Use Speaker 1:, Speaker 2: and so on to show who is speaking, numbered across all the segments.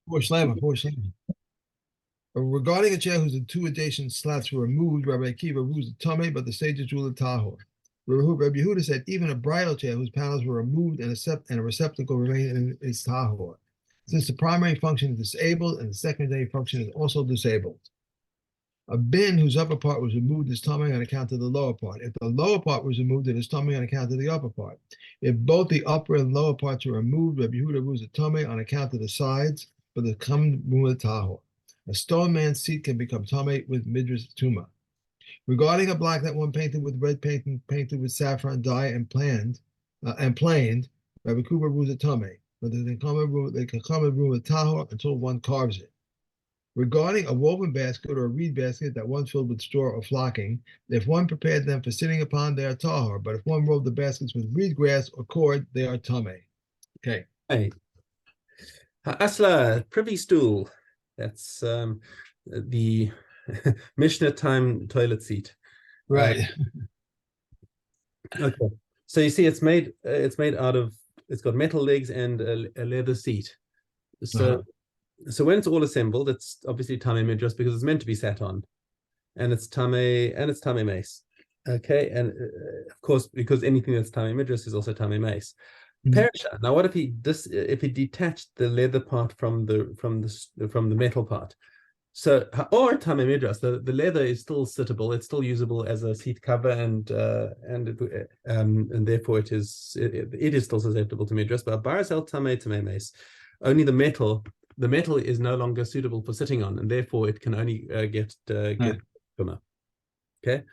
Speaker 1: Four shlema. Regarding a chair whose two adjacent slats were removed, Rabbi Akiva rules the Tomei, but the sages rule the Tahor. Rabbi Yehuda said even a bridal chair whose panels were removed and a receptacle remained in its Tahor, since the primary function is disabled and the secondary function is also disabled. A bin whose upper part was removed is tummy on account of the lower part. If the lower part was removed, it is tummy on account of the upper part. If both the upper and lower parts are removed, Rabbi Yehuda rules the tummy on account of the sides, but the common with tahor. A stone man's seat can become tummy with midrash tuma. Regarding a black that one painted with red paint, painted with saffron dye and planed and planed, Rabbi Kuba rules the tummy, but they can come and rule the tahor until one carves it. Regarding a woven basket or a reed basket that one filled with straw or flocking, if one prepared them for sitting upon, they are tahor. But if one wove the baskets with reed grass or cord, they are tameh. Okay.
Speaker 2: Hey. Asla, privy stool. That's the Mishna time toilet seat.
Speaker 1: Right.
Speaker 2: Okay. So you see, it's made out of, it's got metal legs and a leather seat. So so when it's all assembled, it's obviously tamei midrash because it's meant to be sat on, and it's tamei mace. Okay, and of course, because anything that's tamei midrash is also tamei mace. Perisha. Now, what if he detached the leather part from the metal part? So, or tamei midrash, the leather is still sittable; it's still usable as a seat cover, and therefore it is still susceptible to midrash. But barasel tamei mace, only the metal is no longer suitable for sitting on, and therefore it can only get tuma. Okay.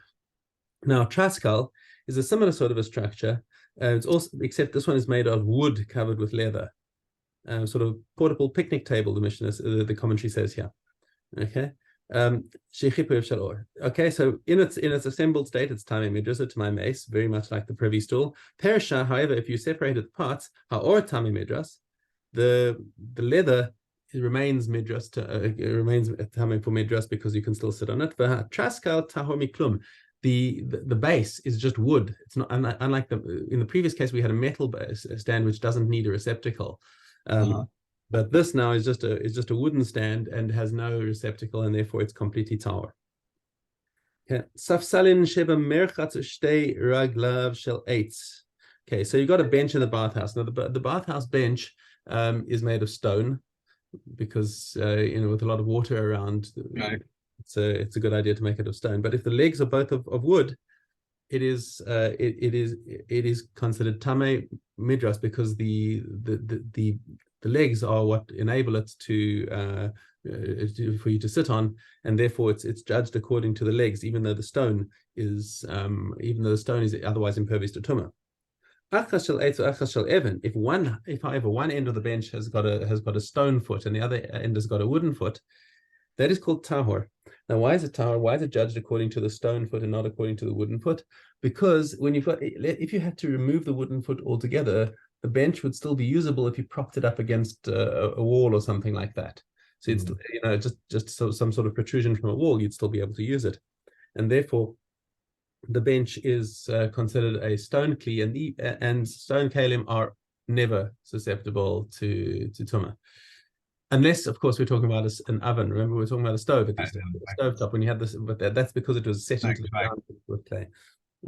Speaker 2: Now, traskal is a similar sort of a structure. It's also, except this one is made of wood covered with leather. Sort of portable picnic table, the Mishna, the commentary says here. Okay. Okay, so in its assembled state, it's tamei midrash, tamei mace, very much like the privy stool. Perisha, however, if you separated the parts, or tamei midrash, the leather, it remains midrash, remains tamei for midrash because you can still sit on it. But traskal tahor miklum, the base is just wood. It's not unlike in the previous case we had a metal base stand which doesn't need a receptacle. But this now is just a wooden stand and has no receptacle, and therefore it's completely tahor. Okay, safsalin sheba merchatz shtei raglav shel eitz. Okay, so you got a bench in the bathhouse. Now the bathhouse bench is made of stone because with a lot of water around, right, it's a good idea to make it of stone. But if the legs are both of wood, it is considered tamei midrash because the legs are what enable it for you to sit on, and therefore it's judged according to the legs, even though the stone is otherwise impervious to tumah. If however one end of the bench has got a stone foot and the other end has got a wooden foot, that is called tahor. Now, why is it tahor? Why is it judged according to the stone foot and not according to the wooden foot? Because if you had to remove the wooden foot altogether, the bench would still be usable if you propped it up against a wall or something like that. So it's just some sort of protrusion from a wall, you'd still be able to use it, and therefore the bench is considered a stone kli, and stone Keilim are never susceptible to tumah. Unless, of course, we're talking about an oven. Remember, we're talking about a stove at the stove top when you had this, but that's because it was set into the ground with clay.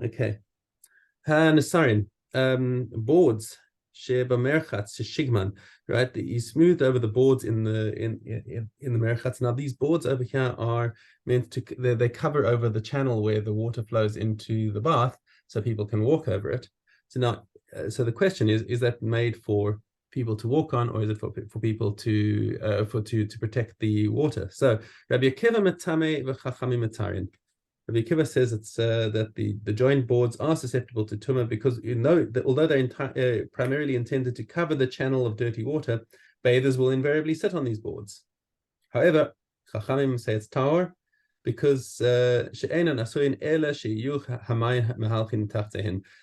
Speaker 2: Okay. Nasarin, boards, sheba merchatz, shigman, right? You smoothed over the boards in the merchatz. Now, these boards over here are meant to, they cover over the channel where the water flows into the bath, so people can walk over it. So now, so the question is that made for people to walk on, or is it for people to protect the water? So Rabbi Akiva metame v'chachamim metarin. Rabbi Akiva says it's that the joint boards are susceptible to tumah because although they're primarily intended to cover the channel of dirty water, bathers will invariably sit on these boards. However, chachamim say it's tahor because they're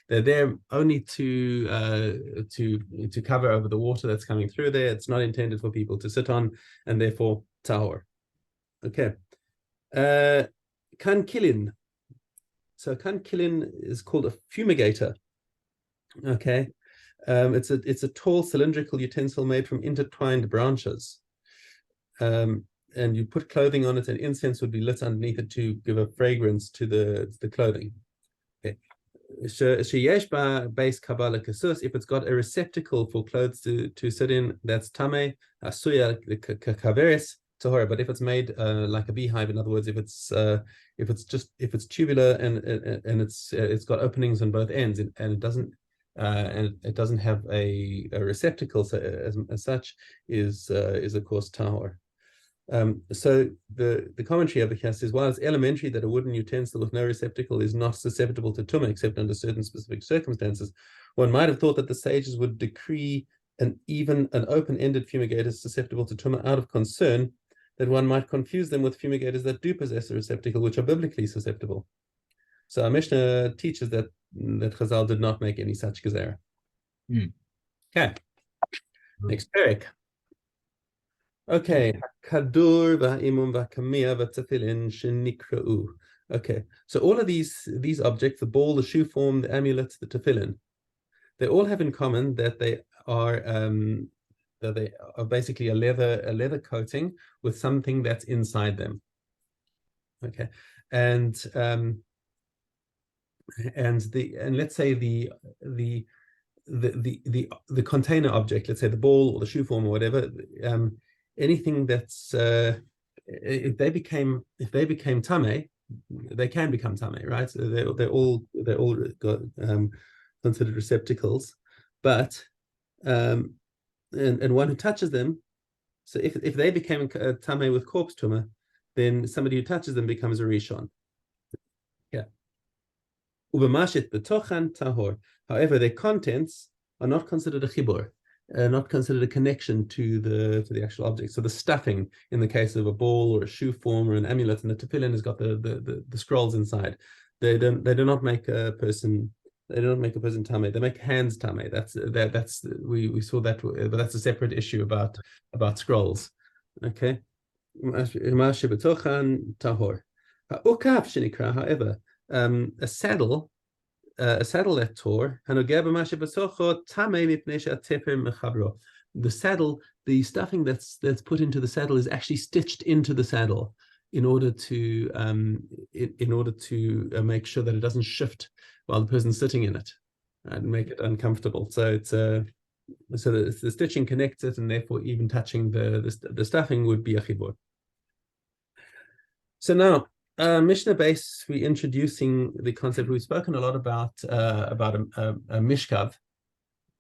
Speaker 2: there only to cover over the water that's coming through there. It's not intended for people to sit on, and therefore tahor. Okay. Keilim. So Keilim is called a fumigator. Okay. It's a tall cylindrical utensil made from intertwined branches. and you put clothing on it, and incense would be lit underneath it to give a fragrance to the clothing. Okay. Base Kabbalah Kasus, if it's got a receptacle for clothes to sit in, that's Tame, Asuya Kaveris, Tahora. But if it's made like a beehive, in other words, if it's tubular and it's got openings on both ends, and it doesn't have a receptacle, so as such, is of course tahor. So the commentary over here says, while it's elementary that a wooden utensil with no receptacle is not susceptible to tumah except under certain specific circumstances, one might have thought that the sages would decree an open-ended fumigator susceptible to tumah out of concern that one might confuse them with fumigators that do possess a receptacle, which are biblically susceptible. So our Mishnah teaches that Chazal did not make any such gezerah. Okay. Next parak. Okay. Kadur v'ha'imum v'kamiyah v'tefillin shenikra'u. Okay. So all of these objects, the ball, the shoe form, the amulets, the tefillin, they all have in common that they are basically a leather coating with something that's inside them. Okay. And let's say the container object, let's say the ball or the shoe form or whatever, anything that's if they became tameh, they can become tameh, right? So they're all got considered receptacles, but and one who touches them, so if they became tameh with corpse tumah, then somebody who touches them becomes a rishon. Yeah. Ubamashit betochan tahor. However, their contents are not considered a chibur, not considered a connection to the actual object. So the stuffing, in the case of a ball or a shoe form or an amulet, and the tefillin has got the scrolls inside. They do not make a person. They don't make a person tameh. They make hands tameh. That's we saw that, but that's a separate issue about scrolls. Okay. Tahor. However, a saddle that tore. The saddle, the stuffing that's put into the saddle is actually stitched into the saddle in order to make sure that it doesn't shift while the person's sitting in it and make it uncomfortable. So it's so the stitching connects it, and therefore even touching the stuffing would be a chibur. So now, Mishnah base, we're introducing the concept. We've spoken a lot about a mishkav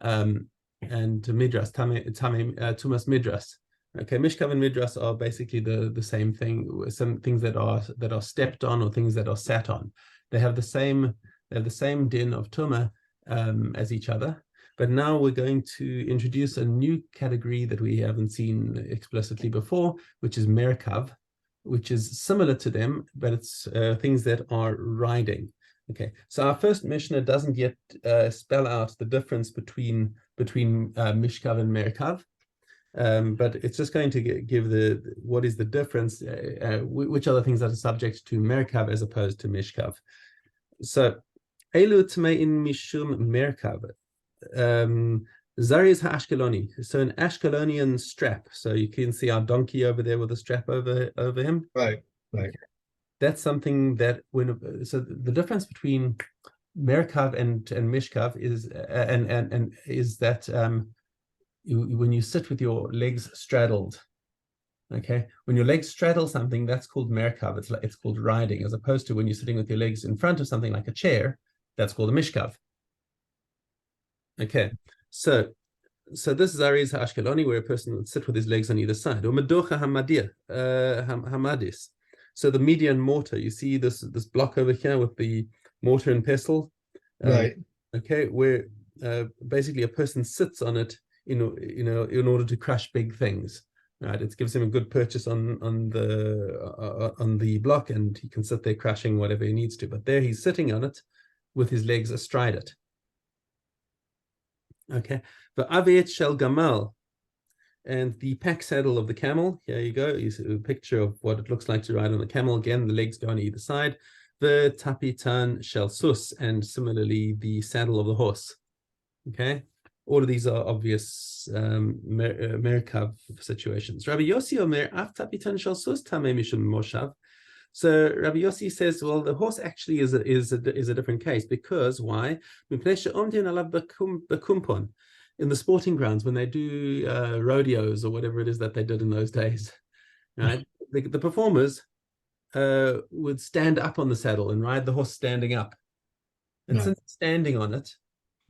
Speaker 2: and midras, tumas midras. Okay, mishkav and midras are basically the same thing. Some things that are stepped on or things that are sat on. They have the same din of tumah as each other. But now we're going to introduce a new category that we haven't seen explicitly before, which is merkav, which is similar to them, but it's things that are riding. Okay, so our first Mishnah doesn't yet spell out the difference between mishkav and merkav, but it's just going to give what is the difference, which are the things that are subject to merkav as opposed to mishkav. So, elu tmein mishum merkav. Zari is Ashkeloni, so an Ashkelonian strap. So you can see our donkey over there with a strap over him.
Speaker 1: Right.
Speaker 2: That's something that so the difference between merkav and mishkav is is that when you sit with your legs straddled. Okay, when your legs straddle something, that's called merkav. It's called riding, as opposed to when you're sitting with your legs in front of something like a chair. That's called a mishkav. Okay, so this is Ariz Ashkeloni, where a person would sit with his legs on either side. Or medocha hamadis. So the median mortar, you see this block over here with the mortar and pestle,
Speaker 1: right?
Speaker 2: Okay, where basically a person sits on it in order to crush big things. Right, it gives him a good purchase on the block, and he can sit there crushing whatever he needs to. But there he's sitting on it with his legs astride it. Okay, the aviet shel gamal, and the pack saddle of the camel. Here you go. You see a picture of what it looks like to ride on the camel. Again, the legs go on either side. The tapitan shel sus, and similarly the saddle of the horse. Okay, All of these are obvious Merkav situations. Rabbi Yossi Omer, Af Tapitan Shel Sus Tameh Mishum Moshav. So Rabbi Yossi says, well, the horse actually is a different case because why? In the sporting grounds when they do rodeos or whatever it is that they did in those days, right? The performers would stand up on the saddle and ride the horse standing up, and since standing on it,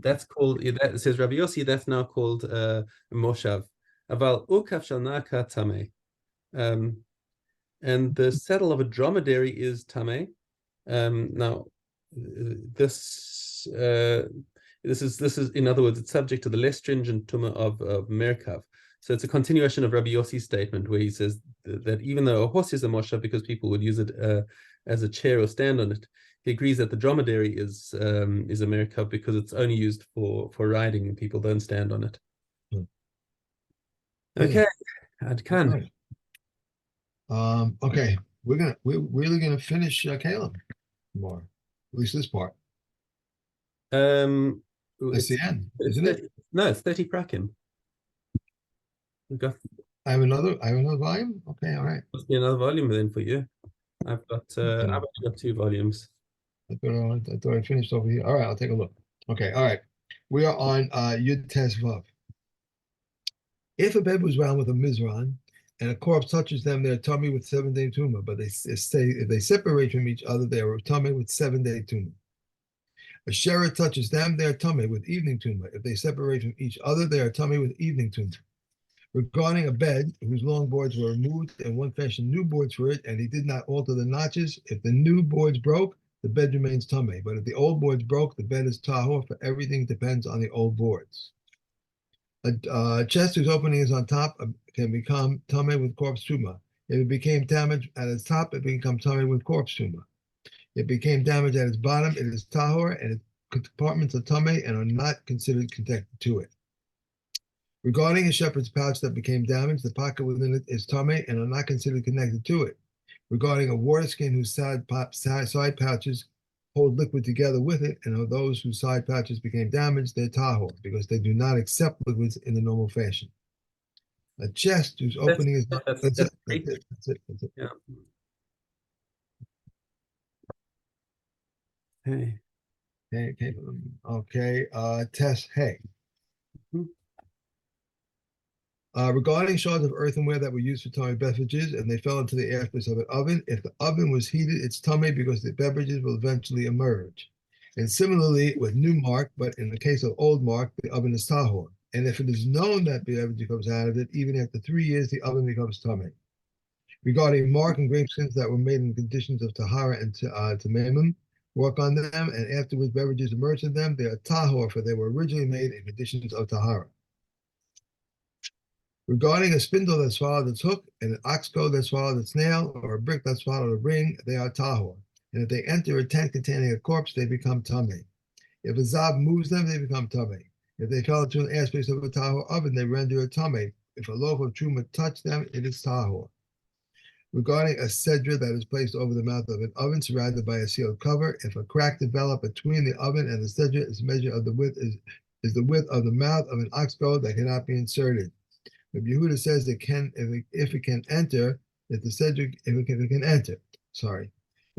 Speaker 2: that's called, that says Rabbi Yossi, that's now called moshav. Aval ukaf shel naka tameh. And the saddle of a dromedary is tameh. Now, this is in other words, it's subject to the less stringent tumah of Merkav. So it's a continuation of Rabbi Yossi's statement where he says that even though a horse is a moshav because people would use it as a chair or stand on it, he agrees that the dromedary is a merkav because it's only used for riding and people don't stand on it. Okay, Adkan.
Speaker 1: Okay, we're really gonna finish Keilim more, at least this part. That's the end, isn't it?
Speaker 2: No, it's 30 prakim.
Speaker 1: I have another volume. Okay, all right.
Speaker 2: Must be another volume then for you. I've got 2 volumes.
Speaker 1: I thought I finished over here. All right, I'll take a look. Okay, all right. We are on Yud Tes Vav. If a bed was round with a mizran and a corpse touches them, they're tummy with 7-day tumah. But if they separate from each other, they are tummy with 7-day tumah. A sheret touches them, they are tummy with evening tumah. If they separate from each other, they are tummy with evening tumah. Regarding a bed whose long boards were removed and one fashioned new boards for it, and he did not alter the notches, if the new boards broke, the bed remains tummy. But if the old boards broke, the bed is tahor, for everything depends on the old boards. A chest whose opening is on top can become tummy with corpse tumah. If it became damaged at its top, it becomes tummy with corpse tumah. If it became damaged at its bottom, it is tahor, and its compartments are tummy and are not considered connected to it. Regarding a shepherd's pouch that became damaged, the pocket within it is tummy and are not considered connected to it. Regarding a water skin whose side pouches hold liquid together with it, and of those whose side pouches became damaged, they're tahor, because they do not accept liquids in the normal fashion. A chest whose opening is... That's it.
Speaker 2: Yeah.
Speaker 1: Okay. Test hey. Regarding shards of earthenware that were used for tummy beverages and they fell into the ashes of an oven, if the oven was heated, it's tummy because the beverages will eventually emerge. And similarly with new mark, but in the case of old mark, the oven is tahor. And if it is known that the beverage comes out of it, even after 3 years, the oven becomes tummy. Regarding mark and grapeskins that were made in conditions of tahara and tamemim, work on them, and afterwards beverages emerge in them, they are tahor, for they were originally made in conditions of tahara. Regarding a spindle that swallowed its hook, and an ox goad that swallowed its nail, or a brick that swallowed a ring, they are tahor. And if they enter a tent containing a corpse, they become tummy. If a zav moves them, they become tummy. If they fell into an aspect of a tahor oven, they render a tummy. If a loaf of truma touched them, it is tahor. Regarding a sedra that is placed over the mouth of an oven surrounded by a sealed cover, if a crack developed between the oven and the sedra, its measure of the width is the width of the mouth of an ox goad that cannot be inserted. If Yehuda says it can, if it can enter, if it can enter.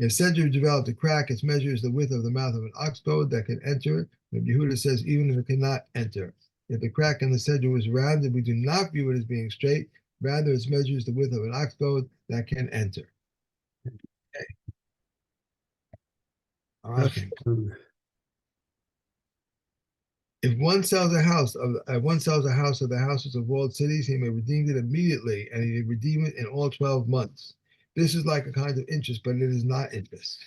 Speaker 1: If sedra developed a crack, its measure is the width of the mouth of an ox goad that can enter. If Yehuda says even if it cannot enter. If the crack in the sedra was rounded, we do not view it as being straight. Rather, its measure is the width of an ox goad that can enter. Okay. All right. If one sells a house of the houses of walled cities, he may redeem it immediately, and he may redeem it in all 12 months. This is like a kind of interest, but it is not interest.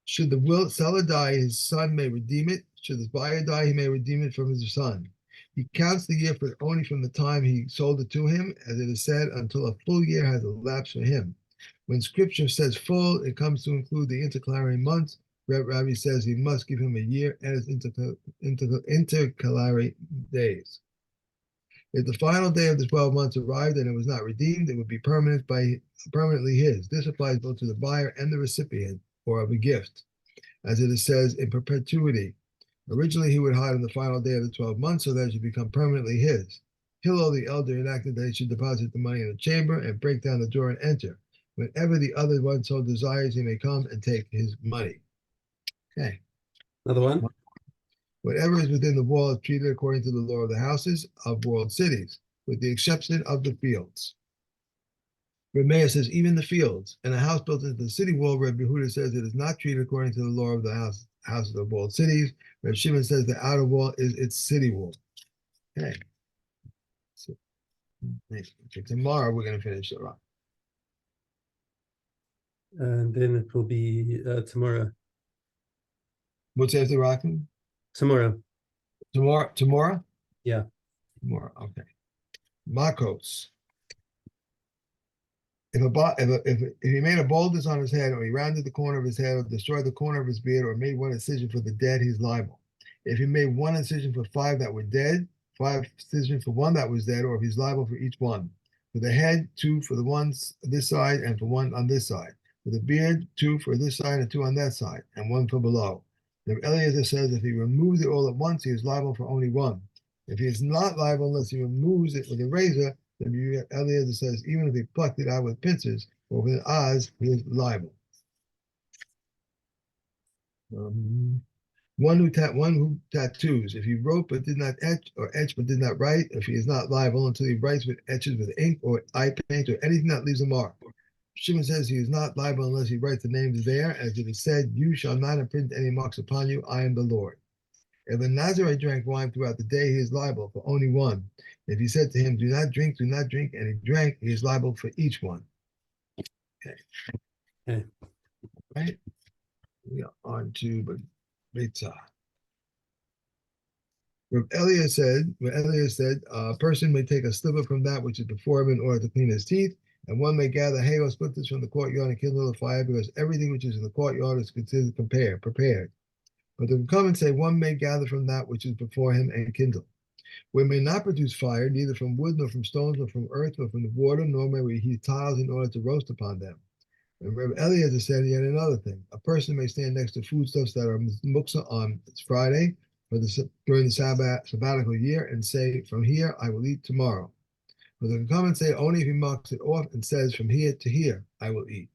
Speaker 1: Should the seller die, his son may redeem it. Should the buyer die, he may redeem it from his son. He counts the year only from the time he sold it to him, as it is said, until a full year has elapsed for him. When scripture says full, it comes to include the intercalary months. Rabbi says he must give him a year and his intercalary days. If the final day of the 12 months arrived and it was not redeemed, it would be permanently his. This applies both to the buyer and the recipient or of a gift, as it says in perpetuity. Originally, he would hide on the final day of the 12 months so that it should become permanently his. Hillel the elder enacted that he should deposit the money in a chamber and break down the door and enter. Whenever the other one so desires, he may come and take his money. Okay.
Speaker 2: Another one.
Speaker 1: Whatever is within the wall is treated according to the law of the houses of walled cities, with the exception of the fields. Reb Meir says even the fields and a house built into the city wall. Reb Yehuda says it is not treated according to the law of the houses of walled cities. Reb Shimon says the outer wall is its city wall. Okay. So, tomorrow we're going to finish the rock.
Speaker 2: And then it will be tomorrow.
Speaker 1: What's after rocking?
Speaker 2: Tomorrow.
Speaker 1: Tomorrow?
Speaker 2: Yeah.
Speaker 1: Tomorrow. Okay. Makos. If he made a boldness on his head, or he rounded the corner of his head, or destroyed the corner of his beard, or made one incision for the dead, he's liable. If he made one incision for 5 that were dead, 5 incisions for 1 that was dead, or if he's liable for each one. For the head, 2 for the ones this side, and for 1 on this side. For the beard, 2 for this side, and 2 on that side, and 1 for below. If Eliezer says if he removes it all at once, he is liable for only 1. If he is not liable unless he removes it with a razor, then Eliezer says even if he plucked it out with pincers or with Oz, he is liable. One who tattoos. If he wrote but did not etch, or etch but did not write, if he is not liable until he writes with etches with ink or eye paint or anything that leaves a mark. Shimon says he is not liable unless he writes the names there, as it is said, "You shall not imprint any marks upon you. I am the Lord." If a Nazarite drank wine throughout the day, he is liable for only 1. If he said to him, do not drink, and he drank, he is liable for each one. Okay. Right? We are on to Beitzah. When Elias said, a person may take a sliver from that which is before him in order to clean his teeth, and one may gather hay or splinters from the courtyard and kindle the fire, because everything which is in the courtyard is considered prepared. But the come and say one may gather from that which is before him and kindle. We may not produce fire, neither from wood, nor from stones, nor from earth, nor from the water, nor may we heat tiles in order to roast upon them. And Reb Eliezer said yet another thing. A person may stand next to foodstuffs that are muksa on Friday during the sabbatical year and say, from here I will eat tomorrow. But they can come and say only if he marks it off and says, from here to here I will eat.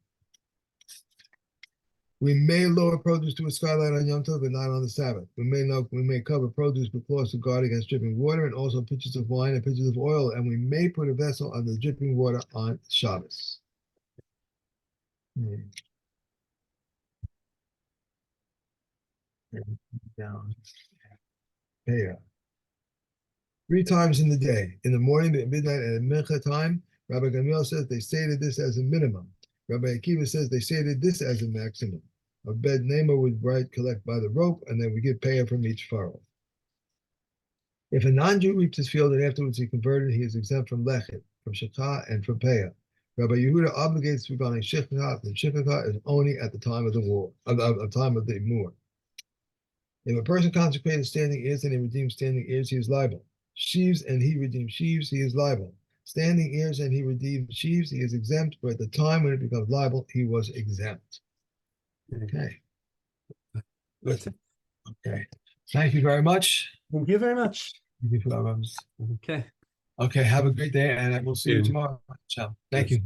Speaker 1: We may lower produce to a skylight on Yom Tov, but not on the Sabbath. We may cover produce with cloths to guard against dripping water, and also pitchers of wine and pitchers of oil, and we may put a vessel under the dripping water on Shabbos. Down. Yeah. 3 times in the day, in the morning, at midnight, and at mincha time. Rabbi Gamliel says they stated this as a minimum. Rabbi Akiva says they stated this as a maximum. A bed namer would collect by the rope, and then we give payah from each furrow. If a non-Jew reaps his field and afterwards he converted, he is exempt from lechet, from shekha, and from payah. Rabbi Yehuda obligates regarding shekha, and shekha is only at the time of the war, time of the mur. If a person consecrated standing ears and he redeems standing ears, he is liable. Sheaves and he redeems sheaves, he is liable. Standing ears and he redeems sheaves, he is exempt, but at the time when it becomes liable, he was exempt. Okay. Okay. Thank you very much.
Speaker 2: Thank you very much.
Speaker 1: Thank you for that.
Speaker 2: Okay.
Speaker 1: Okay. Have a great day, and I will see you tomorrow. Ciao. Thank you.